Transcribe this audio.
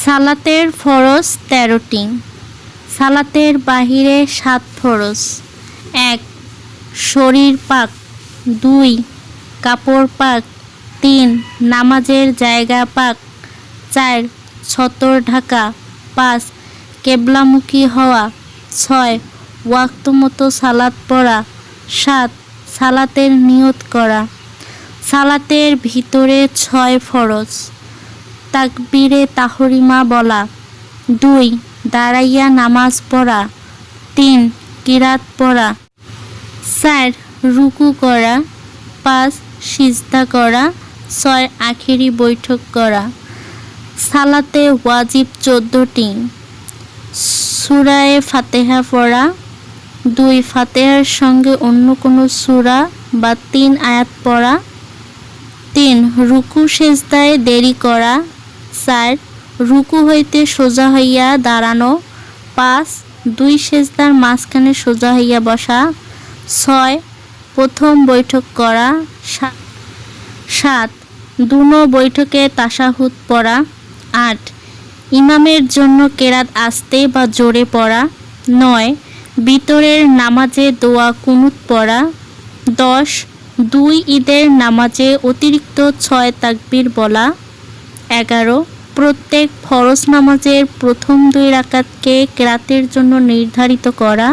সালাতের ফরজ ১৩টি। সালাতের বাহিরে ৭ ফরজ। ১. শরীর পাক। ২. কাপড় পাক। ৩. নামাজের জায়গা পাক। ৪. ছতর ঢাকা। ৫. কেবলামুখী হওয়া। ৬. ওয়াক্তমতো সালাত পড়া। ৭. সালাতের নিয়ত করা। সালাতের ভিতরে ৬ ফরজ। তাকবীরে তাহরিমা বলা। ২. দাঁড়াইয়া নামাজ পড়া। ৩. কিরাত পড়া। ৪. রুকু করা। ৫. সিজদা করা। ৬. আখেরি বৈঠক করা। সালাতে ওয়াজিব ১৪টি। সূরায়ে ফাতিহা পড়া। ২. ফাতিহার সঙ্গে অন্য কোনো সূরা বা ৩ আয়াত পড়া। ৩. রুকু সেজদায় দেরি করা। ৪. রুকু হইতে সোজা হইয়া দাঁড়ানো। ৫. ২ সেজদার মাঝখানে সোজা হইয়া বসা। ৬. প্রথম বৈঠক করা। ৭. দুনো বৈঠকে তাশাহুদ পড়া। ৮. ইমামের জন্য কেরাত আস্তে বা জোরে পড়া। ৯. ভিতরের নামাজে দোয়া কুনুত পড়া। ১০. ২ ঈদের নামাজে অতিরিক্ত ৬ তাকবীর বলা। ১১. প্রত্যেক ফরজ নামাজের প্রথম ২ রাকাতকে কেরাতের জন্য নির্ধারিত করা।